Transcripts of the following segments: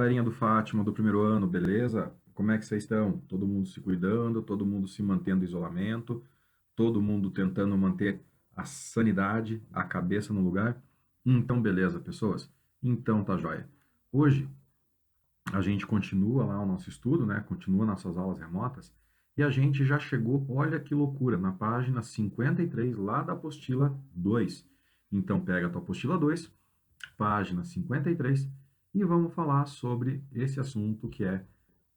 galerinha do Fátima do primeiro ano, beleza? Como é que vocês estão? Todo mundo se cuidando, todo mundo se mantendo em isolamento, todo mundo tentando manter a sanidade, a cabeça no lugar? Então, beleza, pessoas? Então tá joia. Hoje a gente continua lá o nosso estudo, né? Continua nossas aulas remotas e a gente já chegou, olha que loucura, na página 53 lá da apostila 2. Então pega a tua apostila 2, página 53, e vamos falar sobre esse assunto que é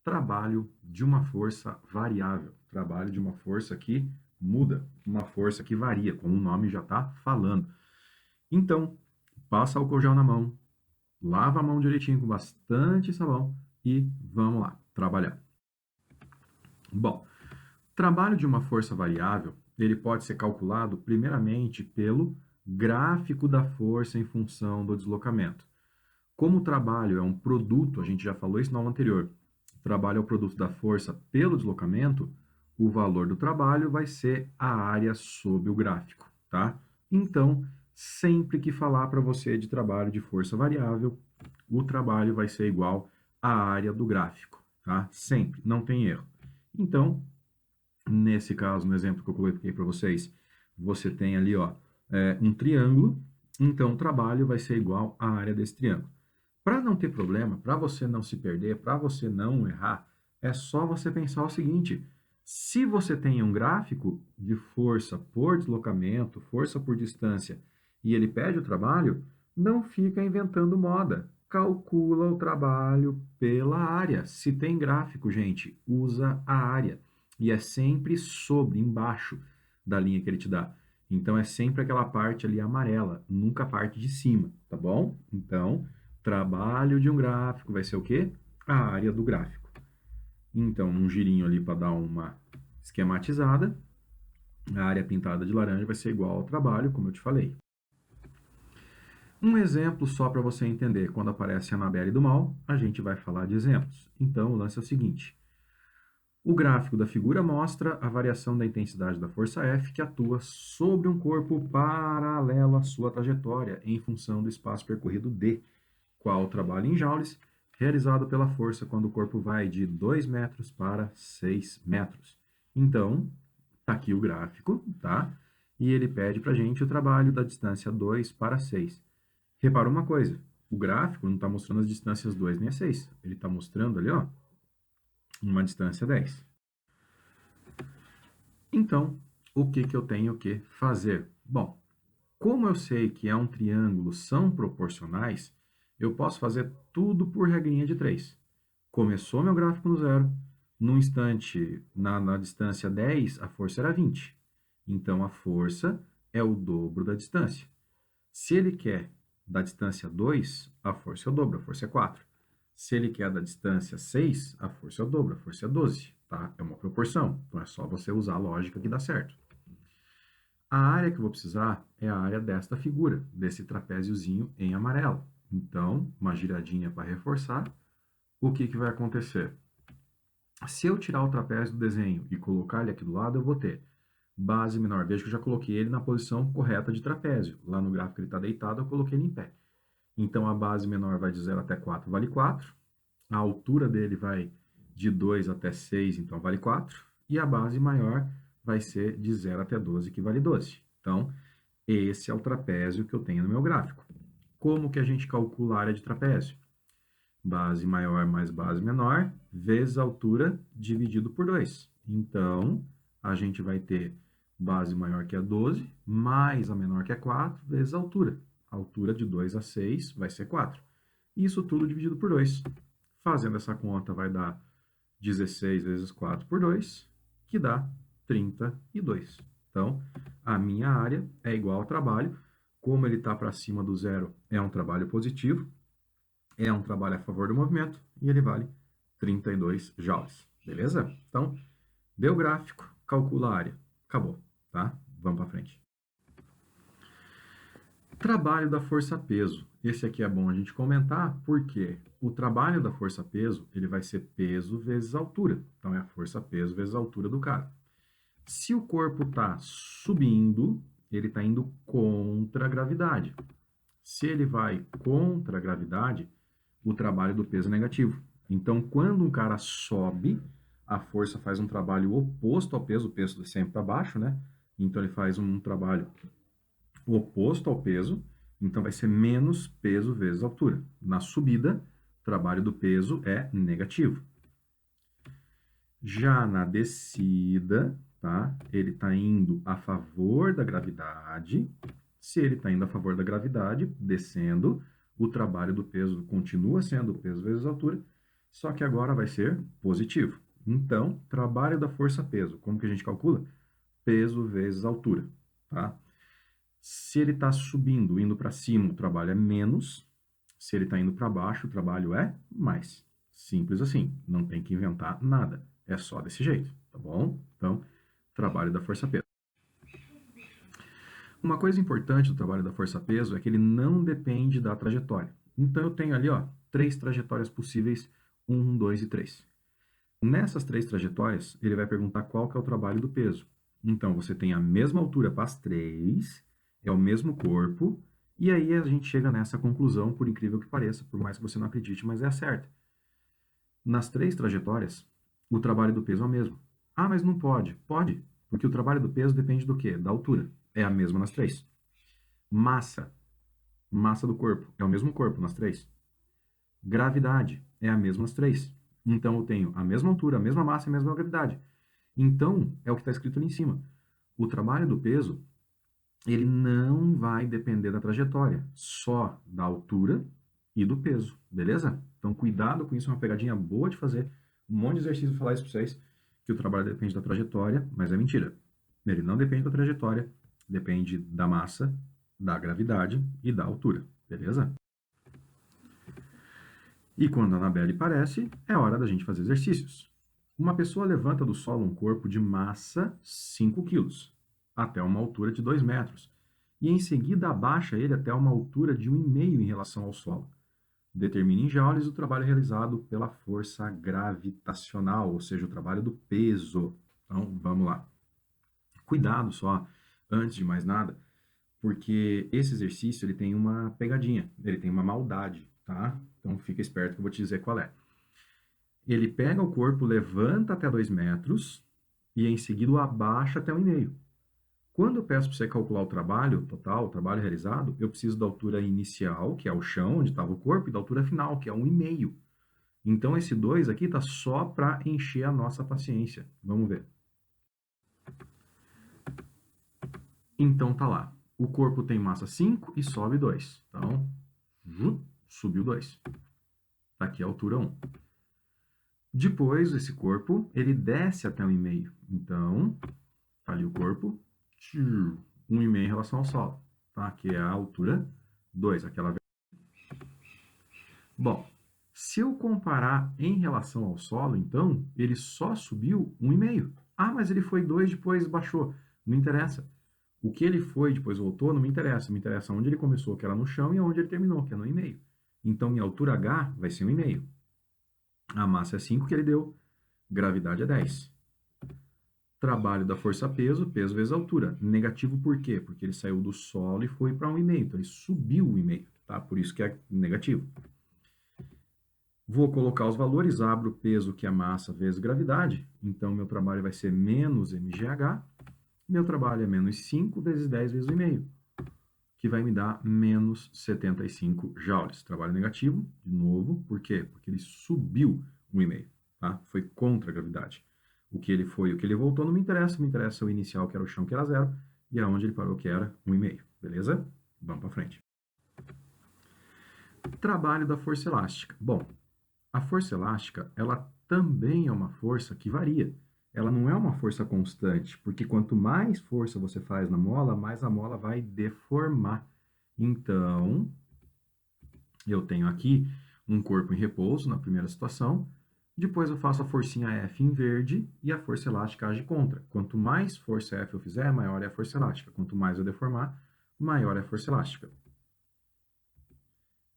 trabalho de uma força variável. Trabalho de uma força que muda, uma força que varia, como o nome já está falando. Então, passa álcool gel na mão, lava a mão direitinho com bastante sabão e vamos lá, trabalhar. Bom, trabalho de uma força variável, ele pode ser calculado primeiramente pelo gráfico da força em função do deslocamento. Como o trabalho é um produto, a gente já falou isso na aula anterior, o trabalho é o produto da força pelo deslocamento, o valor do trabalho vai ser a área sob o gráfico, tá? Então, sempre que falar para você de trabalho de força variável, o trabalho vai ser igual à área do gráfico, tá? Sempre, não tem erro. Então, nesse caso, no exemplo que eu coloquei para vocês, você tem ali, ó, um triângulo, então o trabalho vai ser igual à área desse triângulo. Para não ter problema, para você não se perder, para você não errar, é só você pensar o seguinte: se você tem um gráfico de força por deslocamento, força por distância, e ele pede o trabalho, não fica inventando moda. Calcula o trabalho pela área. Se tem gráfico, gente, usa a área. E é sempre sobre, embaixo da linha que ele te dá. Então é sempre aquela parte ali amarela, nunca a parte de cima, tá bom? Então, trabalho de um gráfico vai ser o quê? A área do gráfico. Então, um girinho ali para dar uma esquematizada, a área pintada de laranja vai ser igual ao trabalho, como eu te falei. Um exemplo só para você entender, quando aparece a Anabelle do mal, a gente vai falar de exemplos. Então, o lance é o seguinte: o gráfico da figura mostra a variação da intensidade da força F que atua sobre um corpo paralelo à sua trajetória em função do espaço percorrido D, qual o trabalho em joules realizado pela força quando o corpo vai de 2 metros para 6 metros. Então, está aqui o gráfico, tá? E ele pede para a gente o trabalho da distância 2 para 6. Repara uma coisa, o gráfico não está mostrando as distâncias 2 nem a 6, ele está mostrando ali, ó, uma distância 10. Então, o que eu tenho que fazer? Bom, como eu sei que é um triângulo, são proporcionais, eu posso fazer tudo por regrinha de 3. Começou meu gráfico no zero, no instante, na distância 10, a força era 20. Então, a força é o dobro da distância. Se ele quer da distância 2, a força é o dobro, a força é 4. Se ele quer da distância 6, a força é o dobro, a força é 12, tá? É uma proporção, então é só você usar a lógica que dá certo. A área que eu vou precisar é a área desta figura, desse trapéziozinho em amarelo. Então, uma giradinha para reforçar. O que vai acontecer? Se eu tirar o trapézio do desenho e colocar ele aqui do lado, eu vou ter base menor. Veja que eu já coloquei ele na posição correta de trapézio. Lá no gráfico ele está deitado, eu coloquei ele em pé. Então, a base menor vai de 0 até 4, vale 4. A altura dele vai de 2 até 6, então vale 4. E a base maior vai ser de 0 até 12, que vale 12. Então, esse é o trapézio que eu tenho no meu gráfico. Como que a gente calcula a área de trapézio? Base maior mais base menor, vezes a altura, dividido por 2. Então, a gente vai ter base maior que é 12, mais a menor que é 4, vezes a altura. A altura de 2 a 6 vai ser 4. Isso tudo dividido por 2. Fazendo essa conta vai dar 16 vezes 4 por 2, que dá 32. Então, a minha área é igual ao trabalho. Como ele está para cima do zero, é um trabalho positivo, é um trabalho a favor do movimento, e ele vale 32 joules. Beleza? Então, deu o gráfico, calcula a área. Acabou, tá? Vamos para frente. Trabalho da força-peso. Esse aqui é bom a gente comentar, porque o trabalho da força-peso, ele vai ser peso vezes altura. Então, é a força-peso vezes a altura do cara. Se o corpo está subindo, ele está indo contra a gravidade. Se ele vai contra a gravidade, o trabalho do peso é negativo. Então, quando um cara sobe, a força faz um trabalho oposto ao peso, o peso sempre está baixo, né? Então, ele faz um trabalho oposto ao peso, então vai ser menos peso vezes altura. Na subida, o trabalho do peso é negativo. Já na descida, tá? Ele está indo a favor da gravidade. Se ele está indo a favor da gravidade, descendo, o trabalho do peso continua sendo peso vezes altura, só que agora vai ser positivo. Então, trabalho da força-peso, como que a gente calcula? Peso vezes altura, tá? Se ele está subindo, indo para cima, o trabalho é menos. Se ele está indo para baixo, o trabalho é mais. Simples assim, não tem que inventar nada. É só desse jeito, tá bom? Então, trabalho da força-peso. Uma coisa importante do trabalho da força-peso é que ele não depende da trajetória. Então, eu tenho ali, ó, 3 trajetórias possíveis, 1, 2 e 3. Nessas 3 trajetórias, ele vai perguntar qual que é o trabalho do peso. Então, você tem a mesma altura para as 3, é o mesmo corpo, e aí a gente chega nessa conclusão, por incrível que pareça, por mais que você não acredite, mas é a certa. Nas 3 trajetórias, o trabalho do peso é o mesmo. Ah, mas não pode. Pode, porque o trabalho do peso depende do quê? Da altura. É a mesma nas 3. Massa. Massa do corpo. É o mesmo corpo nas 3. Gravidade. É a mesma nas 3. Então, eu tenho a mesma altura, a mesma massa e a mesma gravidade. Então, é o que está escrito ali em cima. O trabalho do peso, ele não vai depender da trajetória, só da altura e do peso, beleza? Então, cuidado com isso, é uma pegadinha boa de fazer. Um monte de exercício para falar isso para vocês, que o trabalho depende da trajetória, mas é mentira. Ele não depende da trajetória, depende da massa, da gravidade e da altura, beleza? E quando a Anabelle aparece, é hora da gente fazer exercícios. Uma pessoa levanta do solo um corpo de massa 5 quilos, até uma altura de 2 metros, e em seguida abaixa ele até uma altura de 1,5 em relação ao solo. Determine em joules o trabalho realizado pela força gravitacional, ou seja, o trabalho do peso. Então, vamos lá. Cuidado só, antes de mais nada, porque esse exercício ele tem uma pegadinha, ele tem uma maldade, tá? Então, fica esperto que eu vou te dizer qual é. Ele pega o corpo, levanta até 2 metros e em seguida o abaixa até 1,5. Quando eu peço para você calcular o trabalho total, o trabalho realizado, eu preciso da altura inicial, que é o chão, onde estava o corpo, e da altura final, que é 1,5. Então, esse 2 aqui está só para encher a nossa paciência. Vamos ver. Então, tá lá. O corpo tem massa 5 e sobe 2. Então, subiu 2. Tá aqui a altura 1. Depois, esse corpo, ele desce até 1,5. Então, tá ali o corpo, 1,5 em relação ao solo, tá? Que é a altura 2, aquela. Bom, se eu comparar em relação ao solo, então, ele só subiu 1,5. Ah, mas ele foi 2, depois baixou. Não interessa. O que ele foi, depois voltou, não me interessa. Me interessa onde ele começou, que era no chão, e onde ele terminou, que é no 1,5. Então, minha altura H vai ser 1,5. A massa é 5 que ele deu, gravidade é 10. Trabalho da força-peso, peso vezes altura. Negativo por quê? Porque ele saiu do solo e foi para 1,5. Então, ele subiu 1,5, tá? Por isso que é negativo. Vou colocar os valores, abro o peso, que é massa, vezes gravidade. Então, meu trabalho vai ser menos mgh. Meu trabalho é menos 5 vezes 10 vezes 1,5, que vai me dar menos 75 joules. Trabalho negativo, de novo, por quê? Porque ele subiu 1,5, tá? Foi contra a gravidade. O que ele foi, o que ele voltou não me interessa o inicial, que era o chão, que era 0, e aonde ele parou, que era 1,5, beleza? Vamos para frente. Trabalho da força elástica. Bom, a força elástica, ela também é uma força que varia. Ela não é uma força constante, porque quanto mais força você faz na mola, mais a mola vai deformar. Então, eu tenho aqui um corpo em repouso na primeira situação, depois eu faço a forcinha F em verde e a força elástica age contra. Quanto mais força F eu fizer, maior é a força elástica. Quanto mais eu deformar, maior é a força elástica.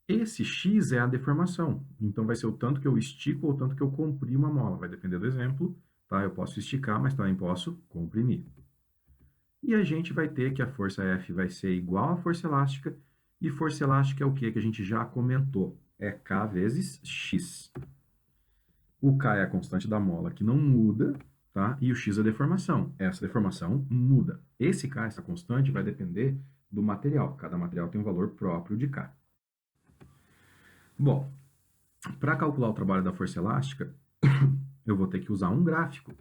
Esse X é a deformação. Então, vai ser o tanto que eu estico ou o tanto que eu comprimo a mola. Vai depender do exemplo, tá? Eu posso esticar, mas também posso comprimir. E a gente vai ter que a força F vai ser igual à força elástica. E força elástica é o que a gente já comentou? é K vezes X. O K é a constante da mola que não muda, tá? E o X é a deformação. Essa deformação muda. Esse K, essa constante, vai depender do material. Cada material tem um valor próprio de K. Bom, para calcular o trabalho da força elástica, eu vou ter que usar um gráfico.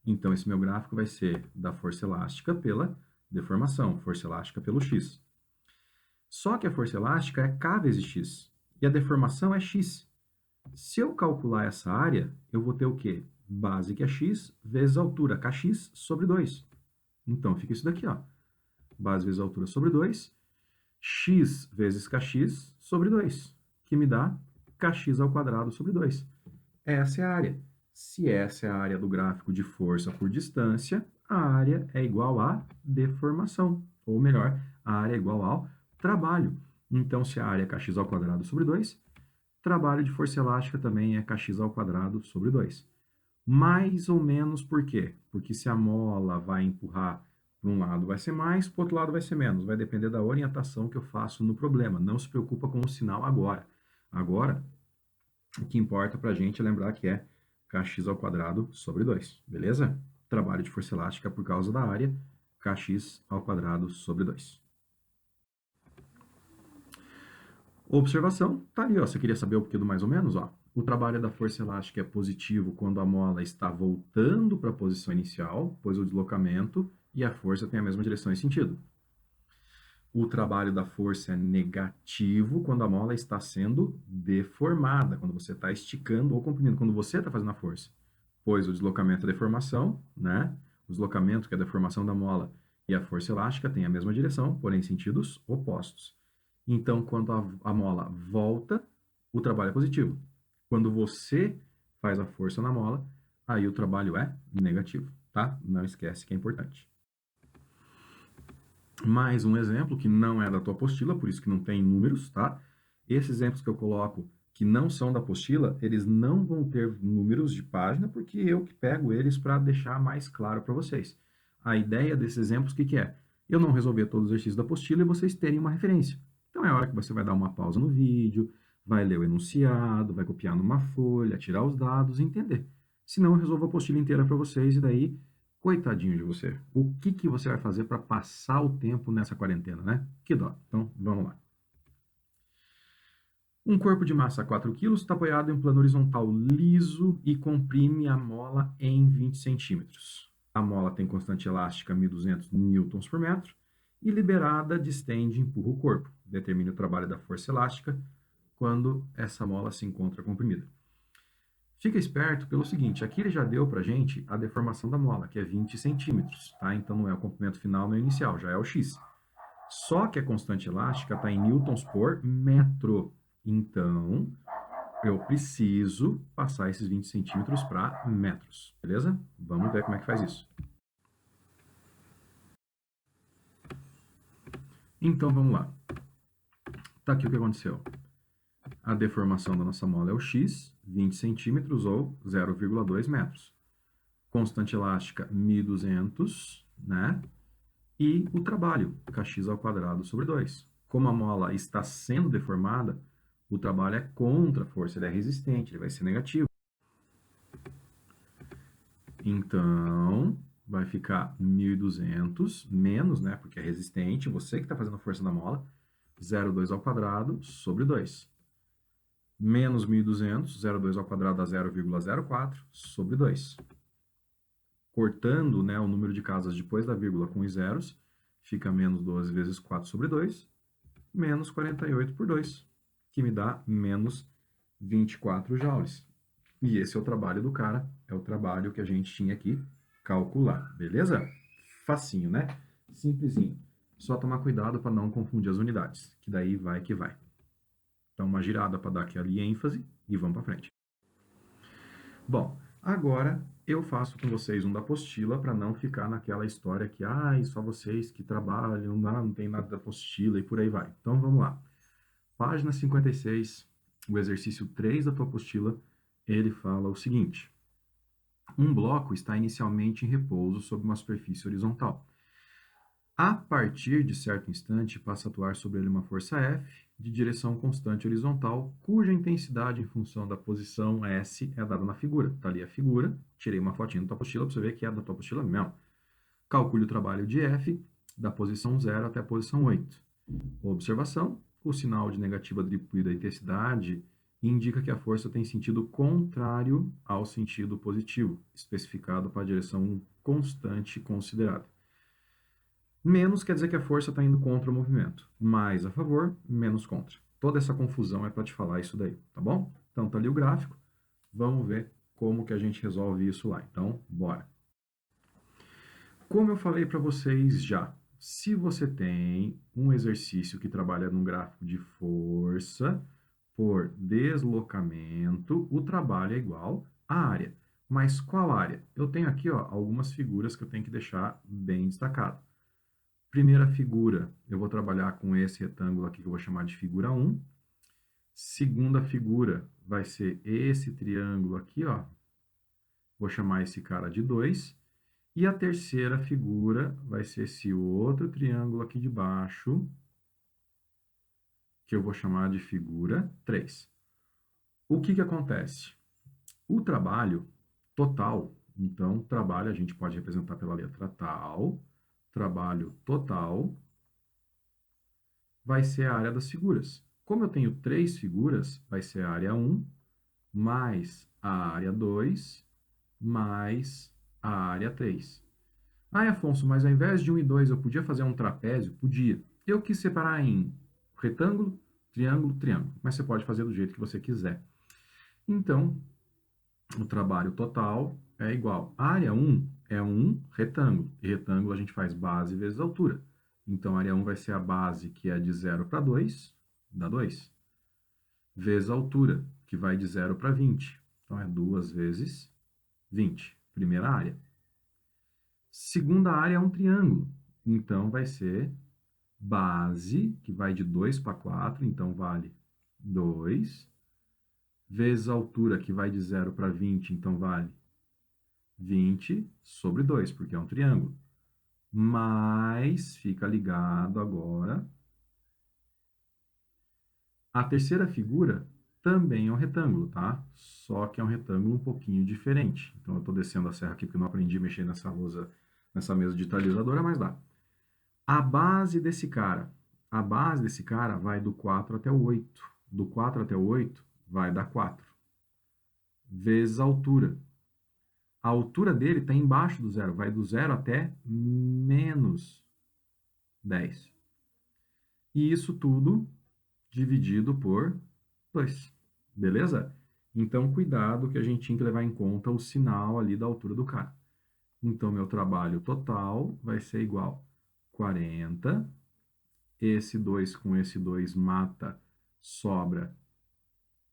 Então, esse meu gráfico vai ser da força elástica pela deformação, força elástica pelo X. Só que a força elástica é K vezes X, e a deformação é X. Se eu calcular essa área, eu vou ter o quê? Base, que é X, vezes altura, Kx, sobre 2. Então, fica isso daqui, ó. Base vezes altura sobre 2, x vezes Kx sobre 2, que me dá Kx ao quadrado sobre 2. Essa é a área. Se essa é a área do gráfico de força por distância, a área é igual à deformação. Ou melhor, a área é igual ao trabalho. Então, se a área é Kx ao quadrado sobre 2, trabalho de força elástica também é Kx ao quadrado sobre 2. Mais ou menos por quê? Porque se a mola vai empurrar para um lado vai ser mais, para o outro lado vai ser menos. Vai depender da orientação que eu faço no problema. Não se preocupa com o sinal agora. Agora, o que importa para a gente é lembrar que é Kx ao quadrado sobre 2, beleza? Trabalho de força elástica por causa da área, Kx ao quadrado sobre 2. Observação, tá ali, ó. Você queria saber o porquê do mais ou menos, ó. O trabalho da força elástica é positivo quando a mola está voltando para a posição inicial, pois o deslocamento e a força têm a mesma direção e sentido. O trabalho da força é negativo quando a mola está sendo deformada, quando você está esticando ou comprimindo, quando você está fazendo a força. Pois o deslocamento é deformação, né? O deslocamento, que é a deformação da mola, e a força elástica têm a mesma direção, porém em sentidos opostos. Então, quando a mola volta, o trabalho é positivo. Quando você faz a força na mola, aí o trabalho é negativo, tá? Não esquece que é importante. Mais um exemplo que não é da tua apostila, por isso que não tem números, tá? Esses exemplos que eu coloco que não são da apostila, eles não vão ter números de página, porque eu que pego eles para deixar mais claro para vocês. A ideia desses exemplos, o que é? Eu não resolver todos os exercícios da apostila e vocês terem uma referência. Então é a hora que você vai dar uma pausa no vídeo, vai ler o enunciado, vai copiar numa folha, tirar os dados e entender. Senão eu resolvo a apostila inteira para vocês e daí coitadinho de você. O que que você vai fazer para passar o tempo nessa quarentena, né? Que dó. Então, vamos lá. Um corpo de massa 4 kg está apoiado em um plano horizontal liso e comprime a mola em 20 centímetros. A mola tem constante elástica 1.200 newtons por metro e liberada distende e empurra o corpo. Determine o trabalho da força elástica quando essa mola se encontra comprimida. Fica esperto pelo seguinte, aqui ele já deu para a gente a deformação da mola, que é 20 centímetros, tá? Então não é o comprimento final, não é inicial, já é o x. Só que a constante elástica está em newtons por metro. Então, eu preciso passar esses 20 centímetros para metros, beleza? Vamos ver como é que faz isso. Então, vamos lá. Tá aqui o que aconteceu. A deformação da nossa mola é o x, 20 centímetros ou 0,2 metros. Constante elástica 1.200, né? E o trabalho, Kx ao quadrado sobre 2. Como a mola está sendo deformada, o trabalho é contra a força, ele é resistente, ele vai ser negativo. Então, vai ficar 1.200 menos, né, porque é resistente, você que está fazendo a força da mola, 0,2 ao quadrado sobre 2. Menos 1.200, 0,2 ao quadrado dá 0,04 sobre 2. Cortando, né, o número de casas depois da vírgula com os zeros, fica menos 12 vezes 4 sobre 2, menos 48 por 2, que me dá menos 24 joules. E esse é o trabalho do cara, é o trabalho que a gente tinha que calcular, beleza? Facinho, né? Simplesinho. Só tomar cuidado para não confundir as unidades, que daí vai que vai. Então, uma girada para dar aquela ênfase e vamos para frente. Bom, agora eu faço com vocês um da apostila para não ficar naquela história que, só vocês que trabalham, não tem nada da apostila e por aí vai. Então, vamos lá. Página 56, o exercício 3 da tua apostila, ele fala o seguinte. Um bloco está inicialmente em repouso sobre uma superfície horizontal. A partir de certo instante, passa a atuar sobre ele uma força F de direção constante horizontal, cuja intensidade em função da posição S é dada na figura. Está ali a figura, tirei uma fotinha da tua apostila para você ver que é da tua apostila mesmo. Calcule o trabalho de F da posição 0 até a posição 8. Observação: o sinal de negativa atribuído à intensidade indica que a força tem sentido contrário ao sentido positivo, especificado para a direção constante considerada. Menos quer dizer que a força está indo contra o movimento. Mais a favor, menos contra. Toda essa confusão é para te falar isso daí, tá bom? Então tá ali o gráfico. Vamos ver como que a gente resolve isso lá. Então, bora. Como eu falei para vocês já, se você tem um exercício que trabalha num gráfico de força por deslocamento, o trabalho é igual à área. Mas qual área? Eu tenho aqui algumas figuras que eu tenho que deixar bem destacado. Primeira figura, eu vou trabalhar com esse retângulo aqui que eu vou chamar de figura 1. Segunda figura vai ser esse triângulo aqui, ó. Vou chamar esse cara de 2. E a terceira figura vai ser esse outro triângulo aqui de baixo, que eu vou chamar de figura 3. O que que acontece? O trabalho total, então, trabalho a gente pode representar pela letra tal, trabalho total vai ser a área das figuras. Como eu tenho 3 figuras, vai ser a área 1 mais a área 2 mais a área 3. Ah, Afonso, mas ao invés de 1 e 2 eu podia fazer um trapézio? Podia. Eu quis separar em retângulo, triângulo, triângulo. Mas você pode fazer do jeito que você quiser. Então, o trabalho total é igual. A área 1 é um retângulo. E retângulo a gente faz base vezes altura. Então, a área 1 vai ser a base, que é de 0 para 2, dá 2. Vezes a altura, que vai de 0 para 20. Então, é 2 vezes 20. Primeira área. Segunda área é um triângulo. Então, vai ser base, que vai de 2 para 4, então vale 2, vezes a altura, que vai de 0 para 20, então vale 20 sobre 2, porque é um triângulo. Mas fica ligado agora. A terceira figura também é um retângulo, tá? Só que é um retângulo um pouquinho diferente. Então, eu estou descendo a serra aqui porque eu não aprendi a mexer nessa lousa, nessa mesa digitalizadora, mas dá. A base desse cara vai do 4 até o 8. Do 4 até o 8 vai dar 4. Vezes a altura. A altura dele está embaixo do zero, vai do 0 até menos 10. E isso tudo dividido por 2. Beleza? Então, cuidado que a gente tinha que levar em conta o sinal ali da altura do cara. Então, meu trabalho total vai ser igual a 40. Esse 2 com esse 2 mata, sobra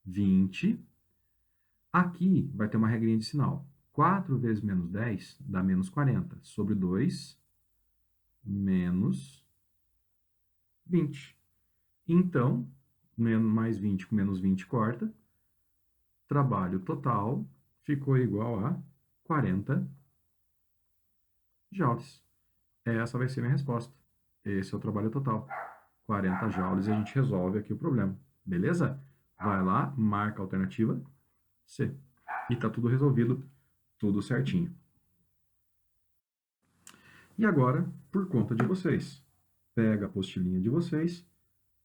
20. Aqui vai ter uma regrinha de sinal. 4 vezes menos 10 dá menos 40. Sobre 2, menos 20. Então, mais 20 com menos 20 corta. Trabalho total ficou igual a 40 joules. Essa vai ser minha resposta. Esse é o trabalho total. 40 joules e a gente resolve aqui o problema. Beleza? Vai lá, marca a alternativa C. E está tudo resolvido, tudo certinho. E agora, por conta de vocês, pega a apostilinha de vocês,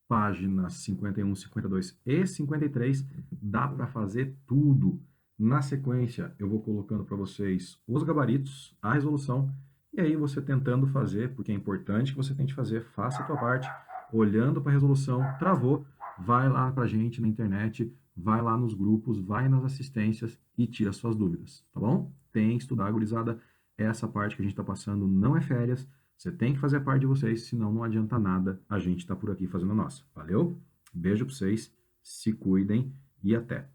páginas 51, 52 e 53, dá para fazer tudo. Na sequência, eu vou colocando para vocês os gabaritos, a resolução, e aí você tentando fazer, porque é importante que você tente fazer, faça a tua parte, olhando para a resolução, travou, vai lá para a gente na internet, vai lá nos grupos, vai nas assistências e tira suas dúvidas, tá bom? Tem que estudar, gurizada, essa parte que a gente está passando não é férias, você tem que fazer a parte de vocês, senão não adianta nada, a gente está por aqui fazendo a nossa. Valeu? Beijo para vocês, se cuidem e até!